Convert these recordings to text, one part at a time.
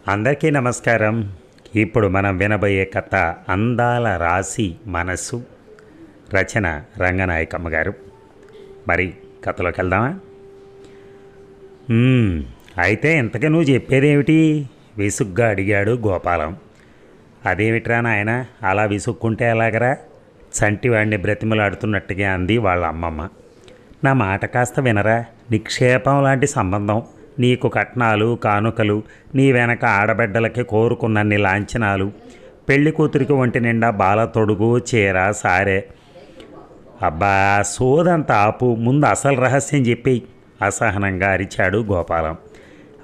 అందరికీ నమస్కారం. ఇప్పుడు మనం వినబోయే కథ అందాల రాశి మనసు. రచన రంగనాయకమ్మ గారు. మరి కథలోకి వెళ్దామా? "మ్మ్, అయితే ఇంతకీ నువ్వు చెప్పేదేమిటి?" విసుగ్గా అడిగాడు గోపాలం. "అదేమిట్రా నాయన, అలా విసుక్కుంటే ఎలాగరా?" చంటివాడిని బ్రతిమలాడుతున్నట్టుగా అంది వాళ్ళ అమ్మమ్మ. "నా మాట కాస్త వినరా. నిక్షేపం లాంటి సంబంధం. నీకు కట్నాలు కానుకలు, నీ వెనక ఆడబిడ్డలకి కోరుకున్నన్ని లాంఛనాలు, పెళ్లి కూతురికి ఒంటి నిండా బాల తొడుగు చీర సారే. అబ్బా, సోదంతా ఆపు, ముందు అసలు రహస్యం చెప్పి." అసహనంగా అరిచాడు గోపాలం.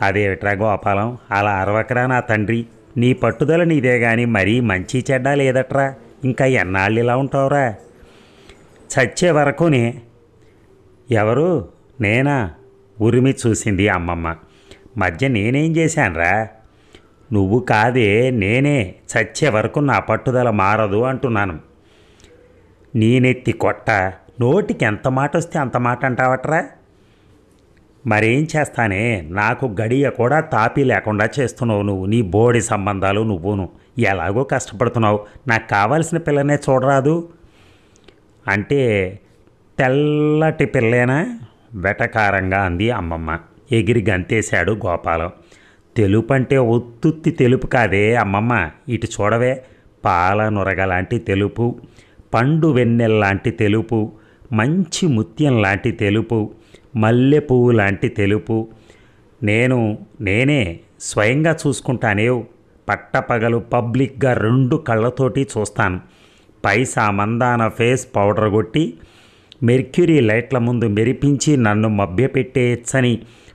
"అదేమిట్రా గోపాలం, అలా అరవకరా నా తండ్రి. నీ పట్టుదల నీదే గాని మరీ మంచి చెడ్డ లేదట్రా. ఇంకా ఎన్నాళ్ళు ఇలా ఉంటావురా? చచ్చే వరకునే." "ఎవరు? నేనా?" ఉరిమి చూసింది అమ్మమ్మ. "మధ్య నేనేం చేశానురా?" "నువ్వు కాదే, నేనే. చచ్చే వరకు నా పట్టుదల మారదు అంటున్నాను." "నేనెత్తి కొట్ట. నోటికి ఎంత మాట వస్తే అంత మాట అంటావట్రా?" "మరేం చేస్తానే, నాకు గడియ కూడా తాపీ లేకుండా చేస్తున్నావు నువ్వు. నీ బోడి సంబంధాలు నువ్వును. ఎలాగో కష్టపడుతున్నావు. నాకు కావాల్సిన పిల్లనే చూడరాదు." "అంటే తెల్లటి పిల్లేనా?" వెటకారంగా అంది అమ్మమ్మ. ఎగిరి గంతేశాడు గోపాలం. "తెలుపు అంటే ఒత్తుత్తి తెలుపు కాదే అమ్మమ్మ. ఇటు చూడవే. పాల నురగలాంటి తెలుపు, పండు వెన్నెల్లాంటి తెలుపు, మంచి ముత్యం లాంటి తెలుపు, మల్లె పువ్వు లాంటి తెలుపు. నేనే స్వయంగా చూసుకుంటానే. పట్టపగలు పబ్లిక్గా 2 కళ్ళతోటి చూస్తాను. పైసా మందాన ఫేస్ పౌడర్ కొట్టి మెర్క్యూరీ లైట్ల ముందు మెరిపించి నన్ను మభ్యపెట్టేయచ్చని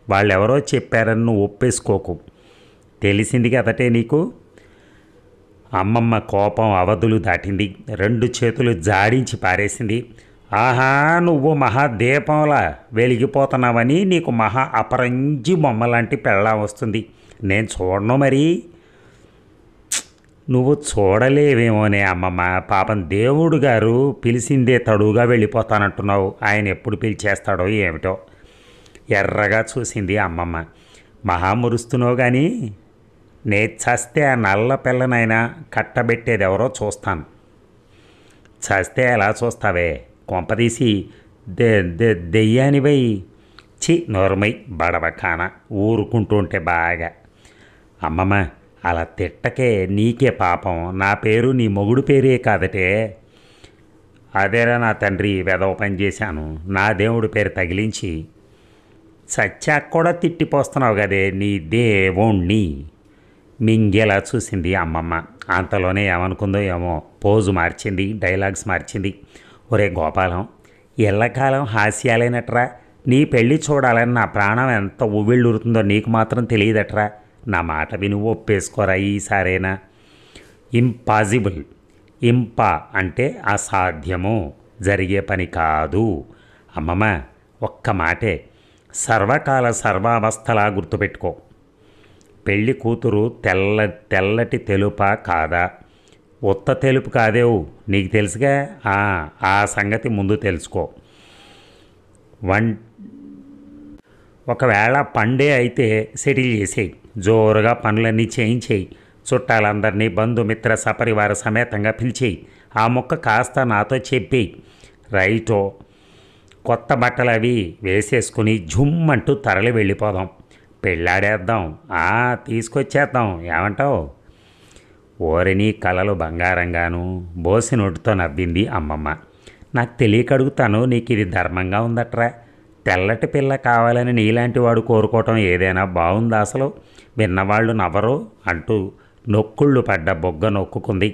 వాళ్ళెవరో చెప్పారని నువ్వు ఒప్పేసుకోకు. తెలిసింది కదటే నీకు." అమ్మమ్మ కోపం అవధులు దాటింది. 2 చేతులు జాడించి పారేసింది. "ఆహా, నువ్వు మహాదీపంలా వెలిగిపోతున్నావని నీకు మహా అపరంజి బొమ్మలాంటి పెళ్ళాం వస్తుంది. నేను చూడను మరి." "నువ్వు చూడలేవేమోనే అమ్మమ్మ. పాపం దేవుడు గారు పిలిచిందే తడువుగా వెళ్ళిపోతానంటున్నావు. ఆయన ఎప్పుడు పిలిచేస్తాడో ఏమిటో." ఎర్రగా చూసింది అమ్మమ్మ. "మహామురుస్తున్నావు కానీ నే చస్తే ఆ నల్ల పిల్లనైనా కట్టబెట్టేది ఎవరో చూస్తాను." "చస్తే ఎలా చూస్తావే? కొంపదీసి దెయ్యానివై." "చి నోర్మై బడబకాన. ఊరుకుంటుంటే బాగా." "అమ్మమ్మ, అలా తిట్టకే. నీకే పాపం. నా పేరు నీ మొగుడు పేరే కాదటే." "అదేరా నా తండ్రి, వెధవ పని చేశాను. నా దేవుడి పేరు తగిలించి చచ్చాక కూడా తిట్టిపోస్తున్నావు కదే నీ దేవుణ్ణి." మింగేలా చూసింది అమ్మమ్మ. అంతలోనే ఏమనుకుందో ఏమో పోజు మార్చింది, డైలాగ్స్ మార్చింది. "ఒరే గోపాలం, ఎల్లకాలం హాస్యాలేనట్రా. నీ పెళ్ళి చూడాలని నా ప్రాణం ఎంత ఉవ్విళ్ళురుతుందో నీకు మాత్రం తెలియదట్రా. నా మాట విని ఒప్పేసుకోరా ఈసారేనా." "ఇంపాసిబుల్. ఇంపా అంటే అసాధ్యము, జరిగే పని కాదు." "అమ్మమ్మ, ఒక్క మాటే. సర్వకాల సర్వావస్థలా గుర్తుపెట్టుకో. పెళ్ళి కూతురు తెల్లటి తెలుపా కాదా? ఉత్త తెలుపు కాదేవు. నీకు తెలుసుగా. ఆ సంగతి ముందు తెలుసుకో. ఒకవేళ పండే అయితే సెటిల్ చేసేయి. జోరుగా పనులన్నీ చేయించేయి. చుట్టాలందరినీ బంధుమిత్ర సపరివార సమేతంగా పిలిచేయి. ఆ ముక్క కాస్త నాతో చెప్పేయి. రైటో. కొత్త బట్టలు అవి వేసేసుకుని జుమ్మంటూ తరలి వెళ్ళిపోదాం. పెళ్ళాడేద్దాం. తీసుకొచ్చేద్దాం. ఏమంటావు?" "ఓరిని కలలు బంగారంగాను." బోసి నోటితో నవ్వింది అమ్మమ్మ. "నాకు తెలియక అడుగుతాను. నీకు ఇది ధర్మంగా ఉందట్రా? తెల్లటి పిల్ల కావాలని నీలాంటి వాడు కోరుకోవటం ఏదైనా బాగుందా అసలు? విన్నవాళ్ళు నవ్వరు." అంటూ నొక్కుళ్ళు పడ్డ బొగ్గ నొక్కుంది.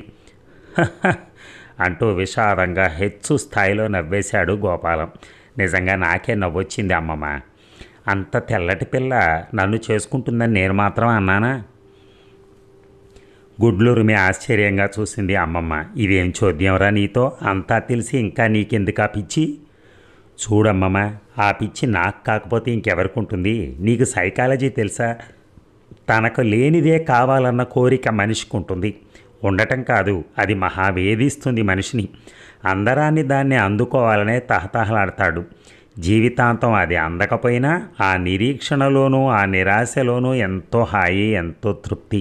అంటూ విషాదంగా హెచ్చు స్థాయిలో నవ్వేశాడు గోపాలం. నిజంగా నాకే నవ్వొచ్చింది అమ్మమ్మ. అంత తెల్లటి పిల్ల నన్ను చేసుకుంటుందని నేను మాత్రం అన్నానా? గుడ్లురిమి ఆశ్చర్యంగా చూసింది అమ్మమ్మ. "ఇదేం చోద్యంరా నీతో? అంతా తెలిసి ఇంకా నీకెందుకు ఆ పిచ్చి?" "చూడమ్మమ్మ, ఆ పిచ్చి నాకు కాకపోతే ఇంకెవరికి ఉంటుంది? నీకు సైకాలజీ తెలుసా? తనకు లేనిదే కావాలన్న కోరిక మనిషికి ఉంటుంది. ఉండటం కాదు, అది మహావేధిస్తుంది మనిషిని. అందరాన్ని దాన్ని అందుకోవాలనే తహతహలాడతాడు. జీవితాంతం అది అందకపోయినా ఆ నిరీక్షణలోనూ ఆ నిరాశలోనూ ఎంతో హాయి, ఎంతో తృప్తి.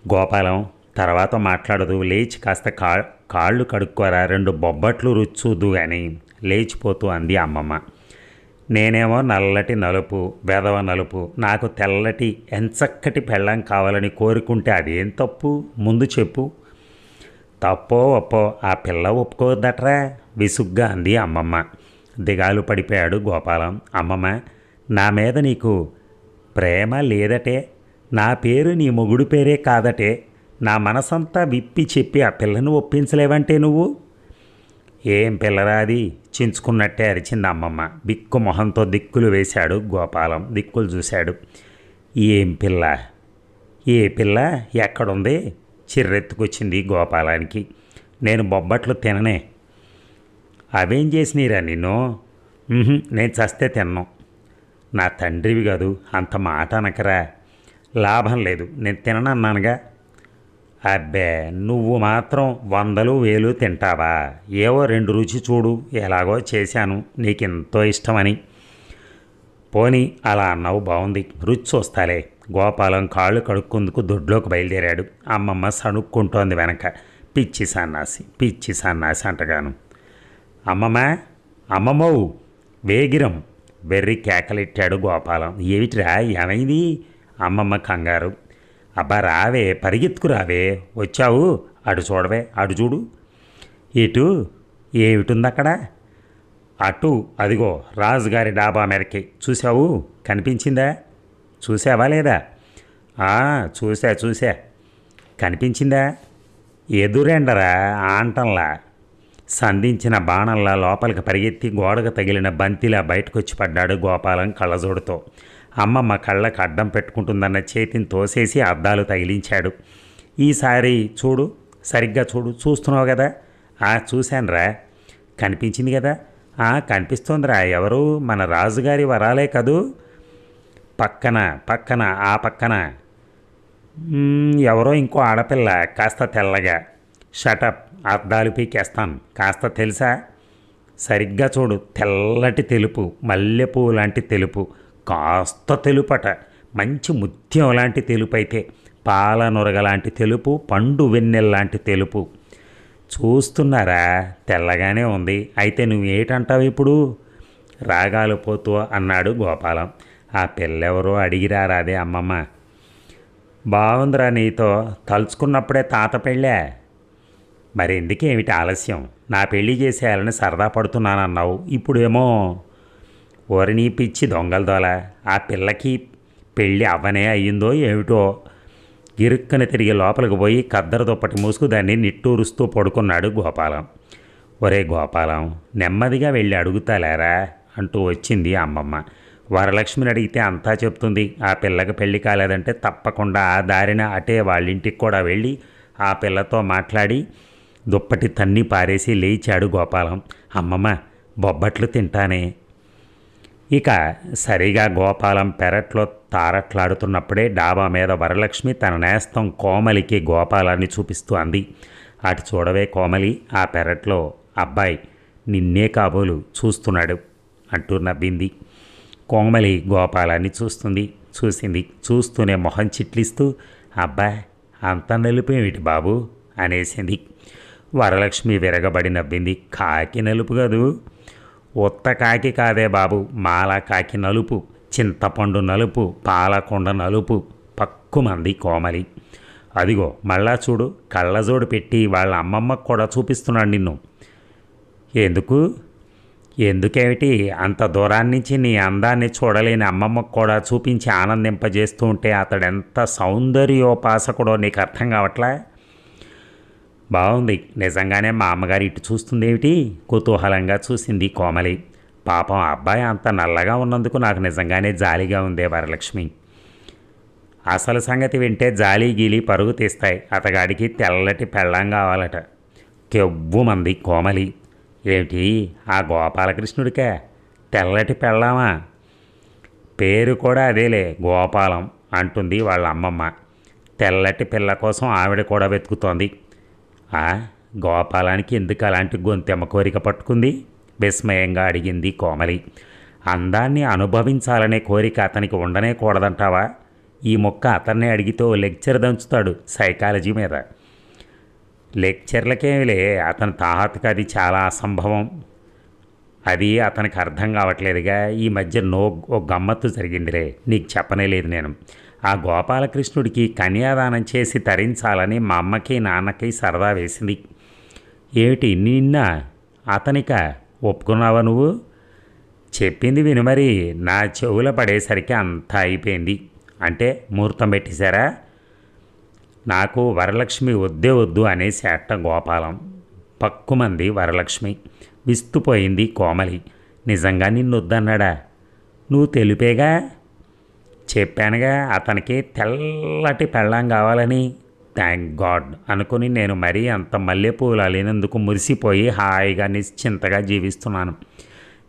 గోపాలం తర్వాత మాట్లాడదు, లేచి కాస్త కాళ్ళు కడుక్కోరా, 2 బొబ్బట్లు రుచూదు అని లేచిపోతూ అంది అమ్మమ్మ. నేనేమో నల్లటి నలుపు, వెధవ నలుపు, నాకు తెల్లటి ఎంచక్కటి పెళ్ళం కావాలని కోరుకుంటే అదేం తప్పు? ముందు చెప్పు. తప్పో ఒప్పో ఆ పిల్ల ఒప్పుకోవద్దట్రా విసుగ్గా అంది అమ్మమ్మ. దిగాలు పడిపోయాడు గోపాలం. అమ్మమ్మ, నా మీద నీకు ప్రేమ లేదటే, నా పేరు నీ మొగుడు పేరే కాదటే, నా మనసంతా విప్పి చెప్పి ఆ పిల్లను ఒప్పించలేవంటే నువ్వు? ఏం పిల్లరాది చించుకున్నట్టే అరిచింది అమ్మమ్మ. బిక్కు మొహంతో దిక్కులు వేశాడు గోపాలం. దిక్కులు చూశాడు. ఏం పిల్ల? ఏ పిల్ల ఎక్కడుంది? చిర్రెత్తుకొచ్చింది గోపాలానికి. నేను బొబ్బట్లు తిననే. అవేం చేసినీరా నిన్ను? నేను చస్తే తిన్నాను. నా తండ్రివి కాదు, అంత మాట అనకరా. లాభం లేదు, నేను తిననన్నానుగా. అబ్బే, నువ్వు మాత్రం 100, 1000 తింటావా? ఏవో 2 రుచి చూడు, ఎలాగో చేశాను నీకెంతో ఇష్టమని. పోనీ అలా అన్నావు, బాగుంది, రుచి చూస్తాలే. గోపాలం కాళ్ళు కడుక్కుందుకు దొడ్లోకి బయలుదేరాడు. అమ్మమ్మ సణుక్కుంటోంది వెనక. పిచ్చి సన్నాసి, పిచ్చి సన్నాసి అంటగాను. అమ్మమ్మ, అమ్మమ్మవు వేగిరం వెర్రి కేకలెట్టాడు గోపాలం. ఏమిటిరా, ఏమైంది? అమ్మమ్మ కంగారు. అబ్బా రావే, పరిగెత్తుకురావే. వచ్చావు, అటు చూడవే, అటు చూడు. ఇటు ఏమిటుంది అక్కడ? అటు అదిగో రాజుగారి డాబా మేరకి. చూసావు? కనిపించిందా? చూసావా లేదా? చూసా. కనిపించిందా? ఎదురెండరా ఆంటంలా, సంధించిన బాణంలా లోపలికి పరిగెత్తి గోడకు తగిలిన బంతిలా బయటకొచ్చి పడ్డాడు గోపాలం కళ్ళజోడుతో. అమ్మమ్మ కళ్ళకు అడ్డం పెట్టుకుంటుందన్న చేతిని తోసేసి అద్దాలు తగిలించాడు. ఈసారి చూడు, సరిగ్గా చూడు. చూస్తున్నావు కదా? చూశానురా. కనిపించింది కదా? కనిపిస్తోందిరా. ఎవరు? మన రాజుగారి వరాలే కదూ. పక్కన ఆ పక్కన ఎవరో ఇంకో ఆడపిల్ల, కాస్త తెల్లగా. షటప్, అద్దాలు పీకేస్తాను. కాస్త తెలుసా? సరిగ్గా చూడు. తెల్లటి తెలుపు, మల్లెపువ్వు లాంటి తెలుపు, కాస్త తెలుపట. మంచి ముత్యం లాంటి తెలుపు అయితే, పాల నొరగలాంటి తెలుపు, పండు వెన్నెల్లాంటి తెలుపు. చూస్తున్నారా? తెల్లగానే ఉంది. అయితే నువ్వేటంటావు ఇప్పుడు? రాగాలు పోతూ అన్నాడు గోపాలం. ఆ పిల్లెవరో అడిగిరారాదే అమ్మమ్మ. బాగుందిరా నీతో, తలుచుకున్నప్పుడే తాత పెళ్ళా. మరి ఎందుకేమిటి ఆలస్యం? నా పెళ్ళి చేసేయాలని సరదా పడుతున్నానన్నావు, ఇప్పుడేమో. ఓరిని పిచ్చి దొంగలదోల, ఆ పిల్లకి పెళ్ళి అవ్వనే అయ్యిందో ఏమిటో. గిరుక్కన తిరిగి లోపలికి పోయి కద్దరు దుప్పటి మూసుకు దాన్ని నిట్టూరుస్తూ పడుకున్నాడు గోపాలం. ఒరే గోపాలం, నెమ్మదిగా వెళ్ళి అడుగుతాలేరా అంటూ వచ్చింది అమ్మమ్మ. వరలక్ష్మిని అడిగితే అంతా చెప్తుంది. ఆ పిల్లకి పెళ్ళి కాలేదంటే తప్పకుండా ఆ దారిన అటే వాళ్ళింటికి కూడా వెళ్ళి ఆ పిల్లతో మాట్లాడి దుప్పటి తన్ని పారేసి లేచాడు గోపాలం. అమ్మమ్మ, బొబ్బట్లు తింటానే. ఇక సరిగా గోపాలం పెరట్లో తారట్లాడుతున్నప్పుడే డాబా మీద వరలక్ష్మి తన నేస్తం కోమలికి గోపాలాన్ని చూపిస్తూ అంది. అటు చూడవే కోమలి, ఆ పెరట్లో అబ్బాయి నిన్నే కాబోలు చూస్తున్నాడు అంటూ నవ్వింది. కోమలి గోపాలాన్ని చూసింది. చూస్తూనే మొహం చిట్లిస్తూ, అబ్బా అంత నలుపేమిటి బాబు అనేసింది. వరలక్ష్మి విరగబడి నవ్వింది. కాకి నలుపు కదూ? ఉత్త కాకి కాదే బాబు, మాల కాకి నలుపు, చింతపండు నలుపు, పాలకొండ నలుపు. పక్కుమంది కోమలి. అదిగో మళ్ళా చూడు, కళ్ళజోడు పెట్టి వాళ్ళ అమ్మమ్మకు కూడా చూపిస్తున్నాడు నిన్ను. ఎందుకేమిటి? అంత దూరాన్నించి నీ అందాన్ని చూడలేని అమ్మమ్మకు కూడా చూపించి ఆనందింపజేస్తూ ఉంటే అతడెంత సౌందర్యోపాసకుడో నీకు అర్థం కావట్లా? బాగుంది, నిజంగానే మా అమ్మగారు ఇటు చూస్తుందేమిటి? కుతూహలంగా చూసింది కోమలి. పాపం అబ్బాయి అంత నల్లగా ఉన్నందుకు నాకు నిజంగానే జాలిగా ఉందే వరలక్ష్మి. అసలు సంగతి వింటే జాలి గీలి పరుగు తీస్తాయి. అతగాడికి తెల్లటి పెళ్ళాం కావాలట. కెవ్వుమంది కోమలి. ఏమిటి, ఆ గోపాలకృష్ణుడికే తెల్లటి పెళ్ళామా? పేరు కూడా అదేలే, గోపాలం అంటుంది వాళ్ళ అమ్మమ్మ. తెల్లటి పిల్ల కోసం ఆవిడ కూడా వెతుకుతోంది. గోపాలానికి ఎందుకు అలాంటి గొంతెమ్మ కోరిక పట్టుకుంది? విస్మయంగా అడిగింది కోమలి. అందాన్ని అనుభవించాలనే కోరిక అతనికి ఉండనే కూడదంటావా? ఈ మొక్క అతన్నే అడిగితే ఓ లెక్చర్ దంచుతాడు సైకాలజీ మీద. లెక్చర్లకేమిలే, అతని తాహతకి అది చాలా అసంభవం. అది అతనికి అర్థం కావట్లేదుగా. ఈ మధ్య ఓ గమ్మత్తు జరిగిందిలే, నీకు చెప్పనే లేదు నేను. ఆ గోపాలకృష్ణుడికి కన్యాదానం చేసి తరించాలని మా అమ్మకి నాన్నకి సరదా వేసింది. ఏమిటి నిన్న అతనిక ఒప్పుకున్నావా నువ్వు? చెప్పింది విను మరి. నా చెవుల పడేసరికి అంతా అయిపోయింది. అంటే ముహూర్తం పెట్టేశారా? నాకు వరలక్ష్మి వద్దే వద్దు అనేసి అట్ట గోపాలం. పక్కుమంది వరలక్ష్మి. విస్తుపోయింది కోమలి. నిజంగా నిన్ను వద్దన్నాడా? నువ్వు తెలిపేగా. చెప్పానుగా అతనికి తెల్లటి పెళ్ళాం కావాలని. థ్యాంక్ గాడ్ అనుకుని నేను మరీ అంత మల్లెపూలు అలినందుకు మురిసిపోయి హాయిగా నిశ్చింతగా జీవిస్తున్నాను.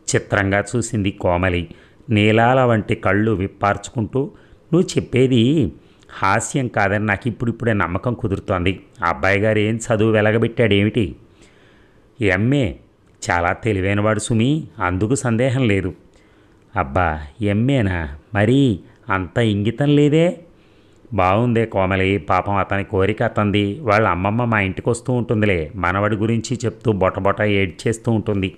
చిత్రంగా చూసింది కోమలి. నీలాల వంటి కళ్ళు విప్పార్చుకుంటూ. నువ్వు చెప్పేది హాస్యం కాదని నాకు ఇప్పుడిప్పుడే నమ్మకం కుదురుతోంది. అబ్బాయి గారు ఏం చదువు వెలగబెట్టాడేమిటి? ఎంఏ. చాలా తెలివైనవాడు సుమి, అందుకు సందేహం లేదు. అబ్బా, ఎంఏనా? మరీ అంత ఇంగితం లేదే. బాగుందే కోమలి. పాపం అతని కోరిక అతంది. వాళ్ళ అమ్మమ్మ మా ఇంటికి వస్తూ ఉంటుందిలే, మనవడి గురించి చెప్తూ బొటబొట ఏడ్చేస్తూ ఉంటుంది.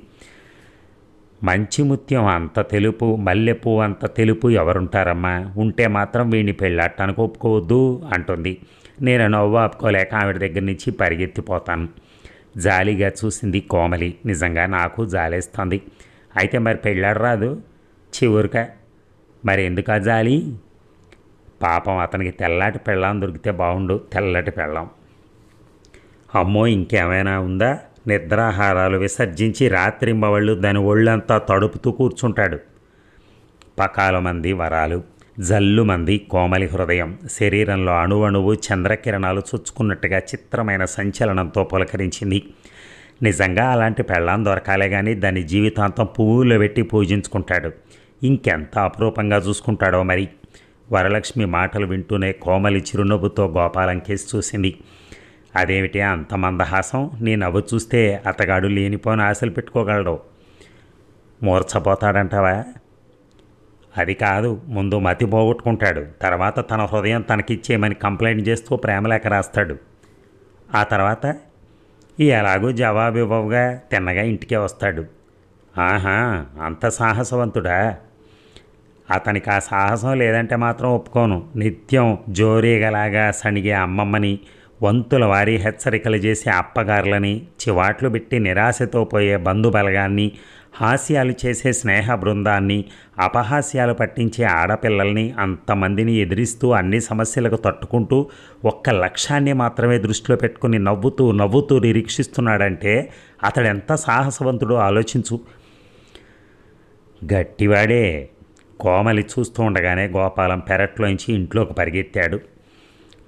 మంచి ముత్యం అంత తెలుపు, మల్లెపూ అంత తెలుపు ఎవరుంటారమ్మా? ఉంటే మాత్రం వీడిని పెళ్ళాటానికి ఒప్పుకోవద్దు అంటుంది. నేను నవ్వు ఆపుకోలేక ఆవిడ దగ్గర నుంచి పరిగెత్తిపోతాను. జాలిగా చూసింది కోమలి. నిజంగా నాకు జాలేస్తుంది. అయితే మరి పెళ్ళాడరాదు చివరిక? మరి ఎందుకు ఆ జాలి? పాపం అతనికి తెల్లటి పెళ్ళాం దొరికితే బాగుండు. తెల్లటి పెళ్ళాం. అమ్మో, ఇంకేమైనా ఉందా? నిద్రాహారాలు విసర్జించి రాత్రింబవళ్ళు దాని ఒళ్ళంతా తడుపుతూ కూర్చుంటాడు. పకాల మంది వరాలు. జల్లుమంది కోమలి హృదయం. శరీరంలో అణువణువు చంద్రకిరణాలు చొచ్చుకున్నట్టుగా చిత్రమైన సంచలనంతో పులకరించింది. నిజంగా అలాంటి పెళ్ళాం దొరకాలే కానీ దాన్ని జీవితాంతం పువ్వులో పెట్టి పూజించుకుంటాడు. ఇంకెంత అపురూపంగా చూసుకుంటాడో మరి. వరలక్ష్మి మాటలు వింటూనే కోమలి చిరునవ్వుతో గోపాలం కేసి చూసింది. అదేమిటి అంత మందహాసం? నీ నవ్వు చూస్తే అతగాడు లేనిపోని ఆశలు పెట్టుకోగలడు. మూర్చపోతాడంటావా? అది కాదు, ముందు మతి పోగొట్టుకుంటాడు. తర్వాత తన హృదయం తనకిచ్చేయమని కంప్లైంట్ చేస్తూ ప్రేమలేఖ రాస్తాడు. ఆ తర్వాత ఎలాగూ జవాబు ఇవ్వవుగా తిన్నగా ఇంటికే వస్తాడు. ఆహా, అంత సాహసవంతుడా? అతనికి ఆ సాహసం లేదంటే మాత్రం ఒప్పుకోను. నిత్యం జోరీగలాగా సణిగే అమ్మమ్మని, వంతుల వారి హెచ్చరికలు చేసే అప్పగారులని, చివాట్లు పెట్టి నిరాశతో పోయే బంధుబలగాన్ని, హాస్యాలు చేసే స్నేహ బృందాన్ని, అపహాస్యాలు పట్టించే ఆడపిల్లల్ని, అంతమందిని ఎదిరిస్తూ అన్ని సమస్యలకు తట్టుకుంటూ ఒక్క లక్ష్యాన్ని మాత్రమే దృష్టిలో పెట్టుకుని నవ్వుతూ నవ్వుతూ నిరీక్షిస్తున్నాడంటే అతడెంత సాహసవంతుడో ఆలోచించు. గట్టివాడే. కోమలి చూస్తూ ఉండగానే గోపాలం పెరట్లోంచి ఇంట్లోకి పరిగెత్తాడు.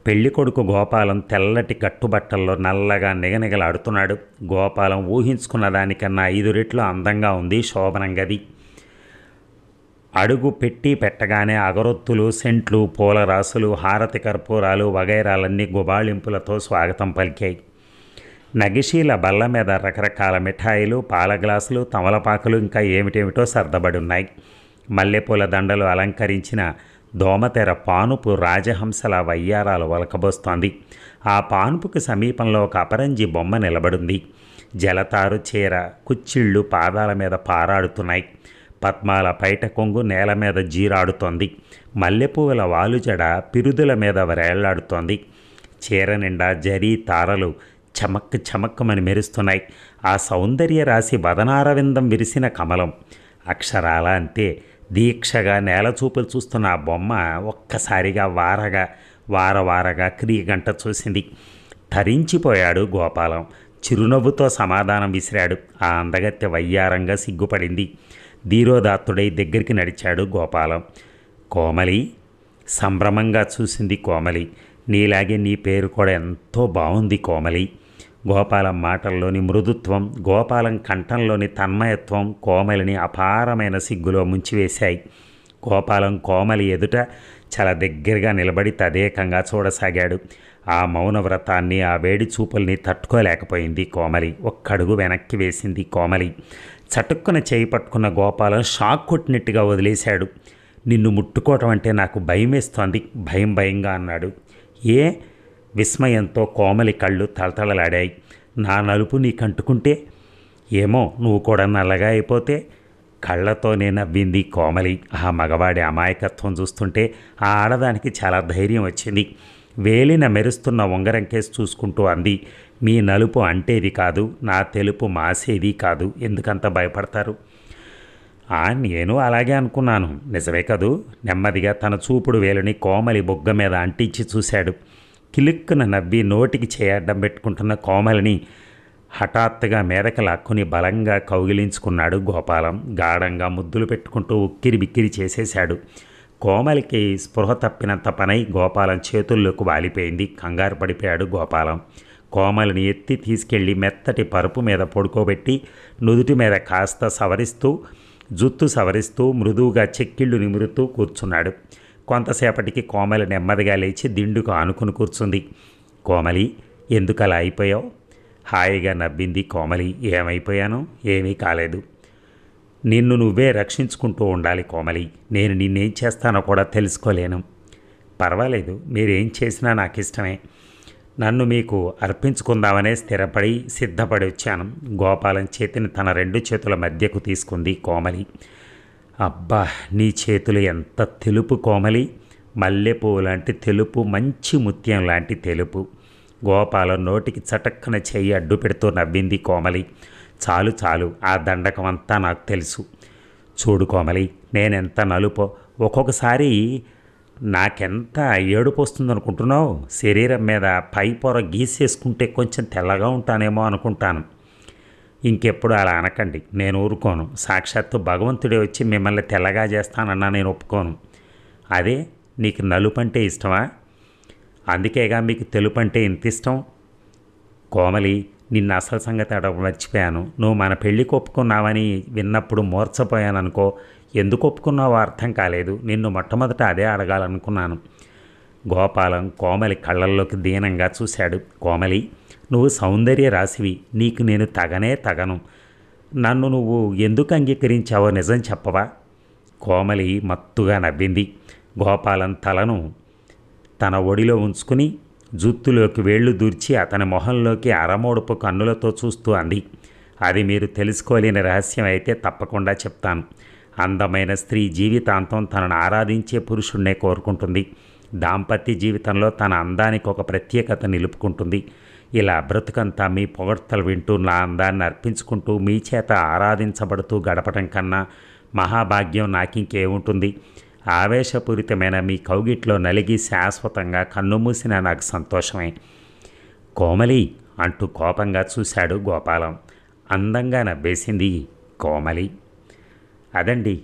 పెళ్ళికొడుకు గోపాలం తెల్లటి కట్టుబట్టల్లో నల్లగా నిగనిగలాడుతున్నాడు. గోపాలం ఊహించుకున్న దానికన్నా 5 రెట్లు అందంగా ఉంది శోభనంగది. అడుగు పెట్టగానే అగరొత్తులు, సెంట్లు, పూలరాసులు, హారతి కర్పూరాలు వగైరాలన్నీ గుబాళింపులతో స్వాగతం పలికాయి. నగిశీల బల్ల మీద రకరకాల మిఠాయిలు, పాల గ్లాసులు, తమలపాకులు ఇంకా ఏమిటేమిటో సర్దబడి ఉన్నాయి. మల్లెపూల దండలు అలంకరించిన దోమతెర పానుపు రాజహంసల వయ్యారాలు ఒలకబోస్తోంది. ఆ పానుపుకి సమీపంలో ఒక అపరంజి బొమ్మ నిలబడింది. జలతారు చీర, కుచ్చిళ్ళు పాదాల మీద పారాడుతున్నాయి. పద్మాల పైట కొంగు నేల మీద జీరాడుతోంది. మల్లెపూల వాలుజడ పిరుదుల మీద వరేళ్లాడుతోంది. చీర నిండా జరీ తారలు చమక్ చమక్కమని మెరుస్తున్నాయి. ఆ సౌందర్య రాశి వదనారవిందం విరిసిన కమలం. అక్షరాల అంతే. దీక్షగా నేలచూపులు చూస్తున్న ఆ బొమ్మ ఒక్కసారిగా వారగా క్రియగంట చూసింది. ధరించిపోయాడు గోపాలం. చిరునవ్వుతో సమాధానం విసిరాడు. ఆ అందగత్తె వయ్యారంగా సిగ్గుపడింది. ధీరోదాత్తుడై దగ్గరికి నడిచాడు గోపాలం. కోమలి. సంభ్రమంగా చూసింది కోమలి. నీలాగే నీ పేరు కూడా ఎంతో బాగుంది కోమలి. గోపాలం మాటల్లోని మృదుత్వం, గోపాలం కంఠంలోని తన్మయత్వం కోమలిని అపారమైన సిగ్గులో ముంచివేశాయి. గోపాలం కోమలి ఎదుట చాలా దగ్గరగా నిలబడి తదేకంగా చూడసాగాడు. ఆ మౌనవ్రతాన్ని, ఆ వేడి చూపుల్ని తట్టుకోలేకపోయింది కోమలి. ఒక్కడుగు వెనక్కి వేసింది కోమలి. చటుక్కున చేయి పట్టుకున్న గోపాలం షాక్ కొట్టినట్టుగా వదిలేశాడు. నిన్ను ముట్టుకోవటం అంటే నాకు భయమేస్తోంది, భయం భయంగా అన్నాడు. ఏ? విస్మయంతో కోమలి కళ్ళు తళతళలాడాయి. నా నలుపు నీకంటుకుంటే? ఏమో, నువ్వు కూడా నల్లగా అయిపోతే? కళ్ళతోనే నవ్వింది కోమలి. ఆ మగవాడి అమాయకత్వం చూస్తుంటే ఆ ఆడదానికి చాలా ధైర్యం వచ్చింది. వేలిన మెరుస్తున్న ఉంగరం కేసు చూసుకుంటూ అంది, మీ నలుపు అంటేది కాదు, నా తెలుపు మాసేది కాదు, ఎందుకంత భయపడతారు? నేను అలాగే అనుకున్నాను, నిజమే కదూ? నెమ్మదిగా తన చూపుడు వేలుని కోమలి బొగ్గ మీద అంటించి చూశాడు. కిలుక్కున నవ్వి నోటికి చేయడ్డం పెట్టుకుంటున్న కోమలిని హఠాత్తుగా మీదకి లాక్కుని బలంగా కౌగిలించుకున్నాడు గోపాలం. గాఢంగా ముద్దులు పెట్టుకుంటూ ఉక్కిరి బిక్కిరి చేసేశాడు. కోమలికి స్పృహ తప్పినంత పనై గోపాలం చేతుల్లోకి వాలిపోయింది. కంగారు పడిపోయాడు గోపాలం. కోమలిని ఎత్తి తీసుకెళ్లి మెత్తటి పరుపు మీద పడుకోబెట్టి నుదుటి మీద కాస్త సవరిస్తూ, జుత్తు సవరిస్తూ, మృదువుగా చెక్కిళ్ళు నిమురుతూ కూర్చున్నాడు. కొంతసేపటికి కోమలి నెమ్మదిగా లేచి దిండుకు ఆనుకుని కూర్చుంది. కోమలి, ఎందుకలా అయిపోయావు? హాయిగా నవ్వింది కోమలి. ఏమైపోయాను? ఏమీ కాలేదు. నిన్ను నువ్వే రక్షించుకుంటూ ఉండాలి కోమలి. నేను నిన్నేం చేస్తానో కూడా తెలుసుకోలేను. పర్వాలేదు, మీరేం చేసినా నాకు ఇష్టమే. నన్ను మీకు అర్పించుకుందామనే స్థిరపడి సిద్ధపడి వచ్చాను. గోపాలం చేతిని తన 2 చేతుల మధ్యకు తీసుకుంది కోమలి. అబ్బా, నీ చేతులు ఎంత తెలుపు కోమలి! మల్లెపువ్వు లాంటి తెలుపు, మంచి ముత్యం లాంటి తెలుపు. గోపాలం నోటికి చటక్కన చెయ్యి అడ్డు పెడుతూ నవ్వింది కోమలి. చాలు చాలు, ఆ దండకం అంతా నాకు తెలుసు. చూడు కోమలి, నేనెంత నలుపో ఒక్కొక్కసారి నాకెంత ఏడుపు వస్తుందనుకుంటున్నావు? శరీరం మీద పై పొర గీసేసుకుంటే కొంచెం తెల్లగా ఉంటానేమో అనుకుంటాను. ఇంకెప్పుడు అలా అనకండి, నేను ఊరుకోను. సాక్షాత్తు భగవంతుడే వచ్చి మిమ్మల్ని తెల్లగా చేస్తానన్నా నేను ఒప్పుకోను. అదే, నీకు నలుపు అంటే ఇష్టమా? అందుకేగా మీకు తెలుపు అంటే ఇంత ఇష్టం. కోమలి, నిన్న అసలు సంగతి అడగ మర్చిపోయాను. నువ్వు మన పెళ్ళికి ఒప్పుకున్నావని విన్నప్పుడు మూర్చపోయాననుకో. ఎందుకు ఒప్పుకున్నావో అర్థం కాలేదు. నిన్ను మొట్టమొదట అదే అడగాలనుకున్నాను. గోపాలం కోమలి కళ్ళల్లోకి దీనంగా చూశాడు. కోమలి, నువ్వు సౌందర్య రాశివి, నీకు నేను తగను. నన్ను నువ్వు ఎందుకు అంగీకరించావో నిజం చెప్పవా? కోమలి మత్తుగా నవ్వింది. గోపాలం తలను తన ఒడిలో ఉంచుకుని జుత్తులోకి వేళ్లు దూర్చి అతని మొహంలోకి అరమోడుపు కన్నులతో చూస్తూ అంది, అది మీరు తెలుసుకోలేని రహస్యం అయితే తప్పకుండా చెప్తాను. అందమైన స్త్రీ జీవితాంతం తనను ఆరాధించే పురుషుణ్ణే కోరుకుంటుంది. దాంపత్య జీవితంలో తన అందానికి ఒక ప్రత్యేకత నిలుపుకుంటుంది. ఇలా బ్రతుకంతా మీ పొగడ్తలు వింటూ నా అందాన్ని అర్పించుకుంటూ మీ చేత ఆరాధించబడుతూ గడపటం కన్నా మహాభాగ్యం నాకింకేముంటుంది? ఆవేశపూరితమైన మీ కౌగిట్లో నలిగి శాశ్వతంగా కన్నుమూసిన నాకు సంతోషమే. కోమలి అంటూ కోపంగా చూశాడు గోపాలం. అందంగా నవ్వేసింది కోమలి. అదండి,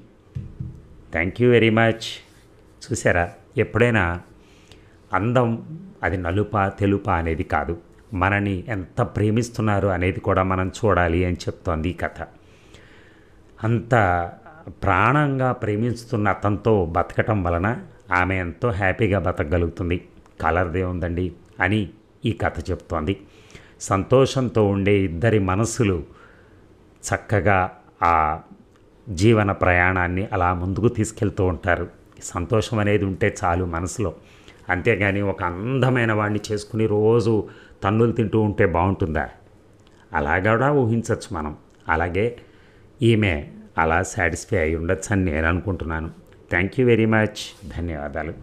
థ్యాంక్ యూ వెరీ మచ్. చూసారా, ఎప్పుడైనా అందం అది నలుపా తెలుపా అనేది కాదు, మనని ఎంత ప్రేమిస్తున్నారు అనేది కూడా మనం చూడాలి అని చెప్తోంది ఈ కథ. అంత ప్రాణంగా ప్రేమిస్తున్న అతనితో బతకటం వలన ఆమె ఎంతో హ్యాపీగా బతకగలుగుతుంది. కలర్దే ఉందండి అని ఈ కథ చెప్తోంది. సంతోషంతో ఉండే ఇద్దరి మనసులు చక్కగా ఆ జీవన ప్రయాణాన్ని అలా ముందుకు తీసుకెళ్తూ ఉంటారు. సంతోషం అనేది ఉంటే చాలు మనసులో. అంతేగాని ఒక అందమైన వాడిని చేసుకుని రోజు తన్నులు తింటూ ఉంటే బాగుంటుందా? అలా కూడా ఊహించవచ్చు మనం. అలాగే ఈమె అలా సాటిస్ఫై అయి ఉండొచ్చు అని నేను అనుకుంటున్నాను. Thank you very much. ధన్యవాదాలు.